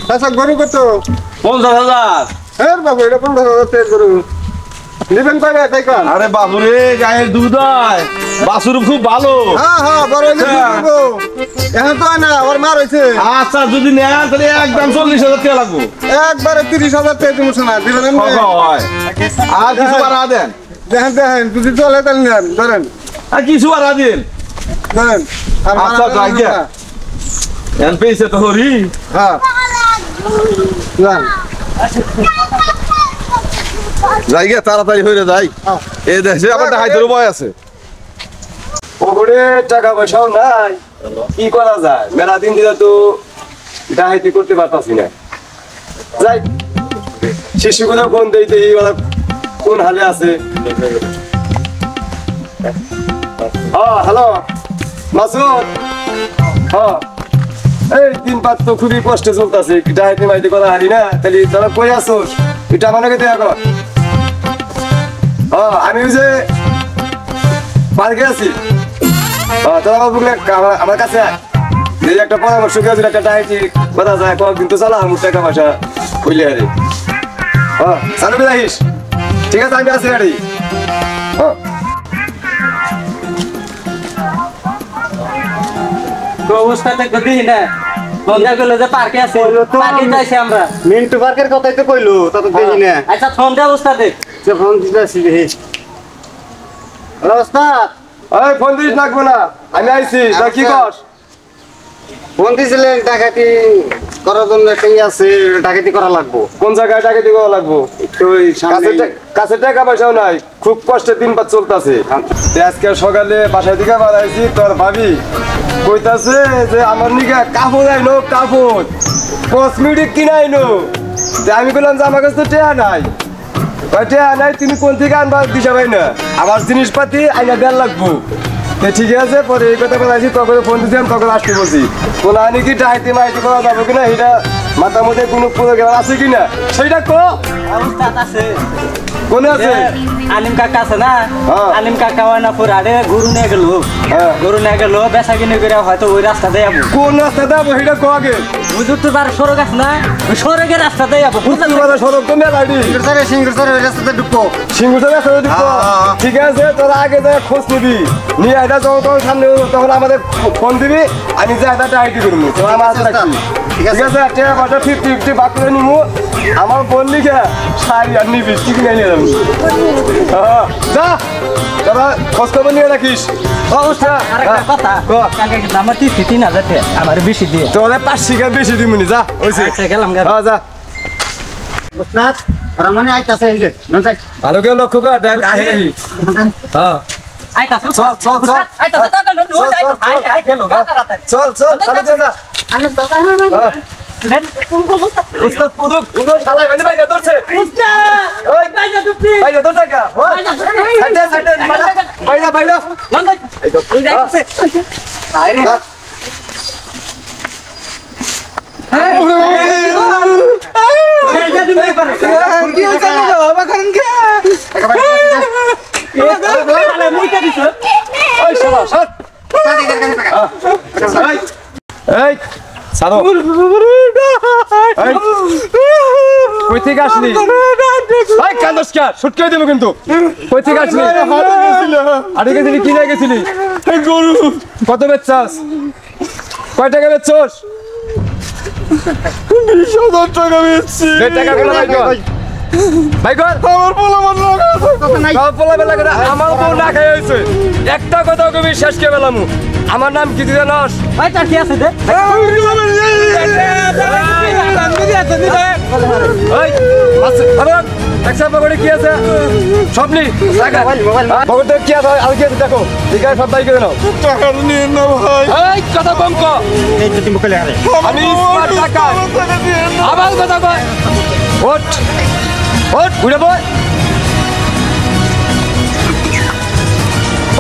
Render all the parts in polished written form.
চাচা গরু কত? 50,000। হ্যাঁ বাবু, এটা 50,000 টাকা গরু নিবেন কবে তাই কর? আরে বাবুরে গায়ের দুধ হয়, বাছুর খুব ভালো। হ্যাঁ বড় হইলে দিব। এখন তো না ওর মার হইছে। আচ্ছা যদি নেন তাহলে একদম 40,000 টাকা লাগবে। একবারে 30,000 টাকা দিব শোনা দিবেন এমনি? হয় আর কিছু বাড়া দেন। দেখেন যদি চলে তাহলে নেন ধরেন আর কিছু বাড়া দিন। ধরেন। আর আচ্ছা যাই গে এন পেয়েছে তো হরি। হ্যাঁ যান। যাই গে তাড়াতাড়ি হয়ে যাই। এই দেশে আবার ডাকাইতের উপায় আছে। ওগরে টাকা পয়সাও নাই, কি করা যায়? মেলা দিন দিলে তো ডাকাইতি করতে পারতাছি না। যাই শিশুগুলো ফোন দিতে ওরা কোন হালে আছে। হ্যালো মাসুদ। এই দিন পাত তো খুবই কষ্টে চলতেছে, ডাকাইতি মাইতি করা হারি না। তাহলে তোরা কই আসোস? এটা আমাকে দেখা কর। আমি ওই যে পার্কে আছি। তোরা বাবুগুলো আমার কাছে একটা পরামর্শ দিয়েছিল, একটা ডাইটি কথা যায় কয়েকদিন তো চালা আমার টাকা পয়সা হইলে আরে। চালু করে রাখিস, ঠিক আছে? আমি আছি গাড়ি। তো অবস্থা দেখো দিই না, বন্ধা গেল যে পার্কে আছে, পার্কে যাইছি আমরা। মিন্টু পার্কের কথাই তো কইলো, তা তো দেখি না। আচ্ছা ফোনটা অবস্থা দেখ। যে ফোন দিতেছি দেখি। হ্যালো ওস্তাদ, ওই ফোন দিস লাগবো না, আমি আইছি। তা কি কর? ফোন দিছিলেন ডাকাতি করার জন্য একটাই আছে, ডাকাতি করা লাগবো। কোন জায়গায় ডাকাতি করা লাগবো? একটু ওই সামনে কাছে টাকা পয়সাও নাই, খুব কষ্টে দিন পাত চলতেছে। আজকে সকালে বাসায় দিকে বাড়াইছি, তোর ভাবি কইতাছে যে আমার নিকে কাপড় আইনো, কাপড় কসমেটিক কিনাইনো। আমি বললাম যে আমার কাছে তো টেয়া নাই। টেয়া নাই, তুমি কোন থেকে আনবা দিশা পাই না। আমার জিনিসপাতি আইনা দেড় লাগবো। ঠিক আছে, পরে এই কথা বলাইছি, তখন ফোন দিয়েছিলাম, তখন আসতে বলছি। কোলা আনি কি ডাইতে মাইতে করা যাবো কিনা, এটা মাথার মধ্যে কোনো প্রোগ্রাম আছে কিনা সেইটা কো। অবস্থা আছে কোনে আছে? আলিম কাকা আছে না, হ্যাঁ। আলিম কাকা হয় না পুর আরে গরু নিয়ে গেল। হ্যাঁ। গরু নিয়ে গেল, বেচা কিনে করে হয়তো ওই রাস্তা দিয়ে যাবো। কোন রাস্তা যাবো সেটা কো আগে। হুজুর তো তার সড়ক আছে না, ওই সড়কের রাস্তা দিয়ে যাবো। সড়ক তো মেলা সিঙ্গুর ওই রাস্তাতে ঢুকবো। সিঙ্গুর রাস্তা ঢুকবো। ঠিক আছে, তোরা আগে যা খোঁজ নিবি, নিয়ে এটা যখন তখন সামনে তখন আমাদের ফোন দিবি, আমি যা এটা আইডি করবো। তোরা আমার হাতে রাখবি, ঠিক আছে? টাকা পয়সা 50-50 ভাগ করে নিবো। আমার বললি কে শাড়ি আর নিবি, কি কিনে নিয়ে যাবি। যা তোরা খোঁজ খবর নিয়ে রাখিস। অবস্থা আরেকটা কথা, কালকে কিন্তু আমার 3,000 টাকা আমার বেশি দিয়ে। তোরা 5 টাকা বেশি দিবি যা হয়েছে। আচ্ছা, গেলাম গেলাম। যা ওস্তাদ ওরা মনে আইতাছে এই যে নজাই। ভালো করে লক্ষ্য কর, দেখ আহে হ্যাঁ আইতাছে চল চল চল আইতাছে টাকা নো আই আই গেল চল চল চালু করে যা। আরে দাদা নেন কোন অবস্থা? উস্তাদ পুরো পুরো শালা মানে বাইরে ধরছে। উস্তাদ ওই বাইজা দুপি বাইরে ধর টাকা সাইডে সাইডে বাইরে বাইরে লন্ডন এই তো এই যাইছে। আরে বাইজা দুপি পারে কি হইছে না বাবা কারণ কে আরে মুইটা দিছ ওই শালা সর এই সারো এই কই থেকে আসলি? এই কান্দস কা শুট করে দেব কিন্তু। কই থেকে আসলি? আরে গেছিলি কি না গেছিলি? গরু কত বেচছাস? কয় টাকা বেচছস? 20,000 টাকা বেচছি। এই টাকা গুলো ভাই কর ভাই কর। আমার পোলা মন লাগা সব পোলা বেলা করে আমার বউ না খাই হইছে। একটা কথা কবি শেষ করে বেলামু। আমার নাম কি জানোস? ভাই তার কি আছে দে ওই আছে আরে একশো পকেটে কি আছে? সবনি টাকা পকেটে কি আছে? আর কি আছে দেখো, ঠিক আছে সব বাই করে নাও। টাকা নিয়ে না ভাই। এই কথা কম কর, এই যে তুমি কইলে আরে আমি স্মার্ট টাকা আবার কথা কয়। ওঠ ওঠ উড়ে বল,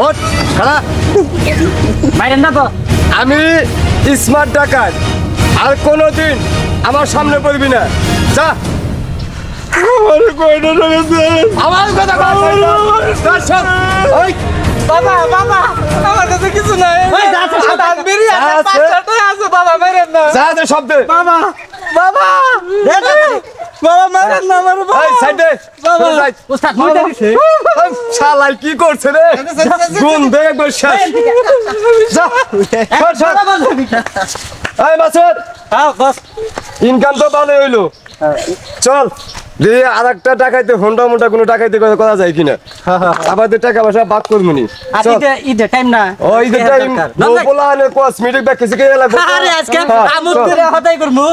ওঠ খাড়া। মাইরেন না তো। আমি স্মার্ট ডাকাত, আর কোনোদিন আমার সামনে পড়বি না। যা আমার কয়টা টাকা দেন? আমার কথা ওই বাবা বাবা আমার কাছে কিছু নাই। ওই যা আছে সাদা বেরি আছে, 5 টাকা আছে বাবা মাইরেন না। যা যা শব্দে বাবা বাবা বাবা মারেন না আমার বাবা এই সাইডে বাবা সাইড ওস্তাদ মইটা দিছে শালাই কি করছে রে গুন দে একবার শেষ যা সর সর এই মাসুদ হ্যাঁ বস ইনকাম তো ভালো হইলো চল যে আরেকটা টাকাইতে হোন্ডা মোন্ডা কোনো টাকাইতে করা যায় কিনা আমাদের টাকা পয়সা বাদ করবনি আর ঈদের টাইম না ও ঈদের টাইম বলা আনে কসমেটিক ব্যাগ কিছু কিনে লাগবে আরে আজকে আমুদ করে হতাই করমু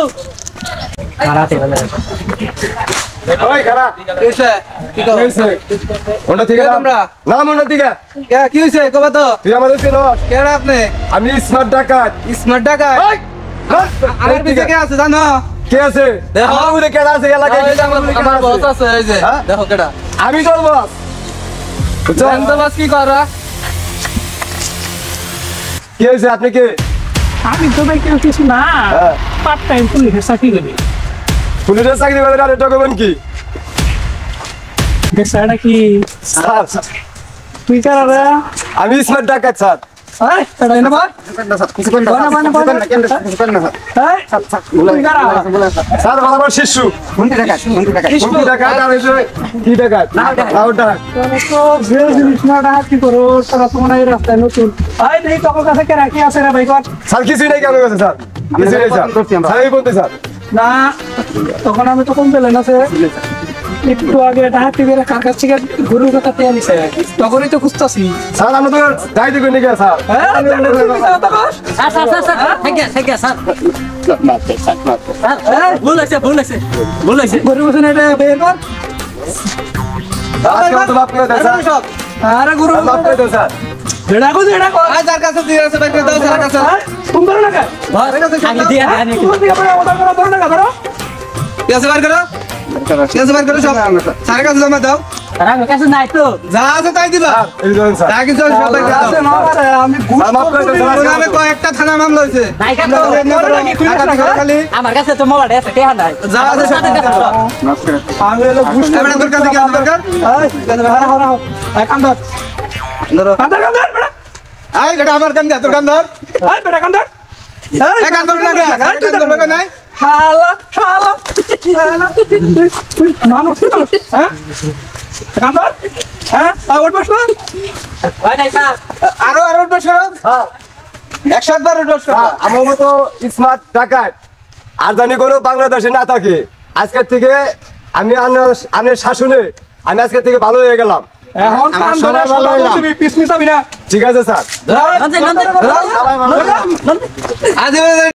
খারাতে বলে ওই খারাপ কইছে কি কর হোন্ডা থেকে তোমরা? না হোন্ডা থেকে কি হইছে কবা তো তুই আমাদের চেনো কেডা আপনি আমি স্মার্ট ডাকাত স্মার্ট টাকা ওই আমার পিছে কে আছে জানো কে আছে দেখো। আমার মধ্যে কেডা আছে এলাকায় আমার বস আছে এই যে হ্যাঁ? দেখো কেডা আমি তোর বস জানতো বাস কি করা কি হয়েছে আপনি কে আমি তো ভাই কেউ কিছু না হ্যাঁ। পার্ট টাইম পুলিশের চাকরি করি পুলিশের চাকরি করে আর এটা করবেন কি বেচারা কি স্যার তুই কারা আমি স্মার্ট ডাকাত স্যার এই এটা এনে বল কিছু করেন না কিছু করেন না এই তুই কারা স্যার আমার শিশু কোনটি টাকা কোনটি ডাকাত আর এই যে কি ডাকাত আউটা তোরা তো যে জিনিস না রাখা কি করো তারা তো মনে হয় রাস্তায় নতুন এই নেই তোর কাছে কে রাখি আছে রে ভাই কর স্যার কিছুই নাই কেমন কথা স্যার কিছুই নাই স্যার স্যার এই বলতে স্যার না তখন আমি তো কম পেলেন আছে একটু আগে ডাহাত থেকে কার কাছ থেকে গরুর কথা পেয়ে নিছে তখনই তো খুঁজতাছি স্যার আমরা তো দায়িত্ব করে নিয়ে sir sir sir sir sir ঠিক আছে স্যার ভুল হইছে গরু বসে এটা বের কর আজকে তো বাপ করে দেয় স্যার আরে গরু বাপ করে দেয় স্যার যেটা কো যেটা কো আজ আর কাছে দিয়ে আছে ব্যাগ দাও স্যার কাছে তুমি করো না কেন আগে দিয়ে দেন তুমি দিয়ে পরে ওটা করো ধরো না ধরো কেসে বার করো কেসে বার করো সব স্যার কাছে জমা দাও স্যার আমার কাছে নাই তো যা আছে তাই দিবা এই ধরেন স্যার যা কিছু সব ব্যাগ দাও আছে না আরে আমি ঘুষ স্যার, মাফ করে দেন, স্যার। করতে নামে কয়েকটা থানা মামলা হইছে নাই কেন খালি আমার কাছে তো মোবাইল আছে কে নাই যা আছে সব সাথে কাছে দাও। আমি হলো ঘুষ এবারে তোর কাছে কি আছে দরকার হারা হারা এক কাম ধর ধরো কান্দর কান্দর বেটা আই এটা আমার কান দে তোর কান ধর এই বেটা কান্দর এই কান ধর লাগে কান ধর লাগে নাই শালা শালা শালা মানুষ হ্যাঁ কান্দর হ্যাঁ ওট বস না ওই নাই স্যার আরো আরো বছর হ্যাঁ 100 বার বছর আমার মতো স্মার্ট ডাকাত আর জানি কোনো বাংলাদেশে না থাকে আজকের থেকে আমি আনের শাসনে আমি আজকের থেকে ভালো হয়ে গেলাম এখন কান ধরে ভালো হইলাম। তুমি পিস মিসাবি না ঠিক আছে স্যার লন্ডন লন্ডন আজ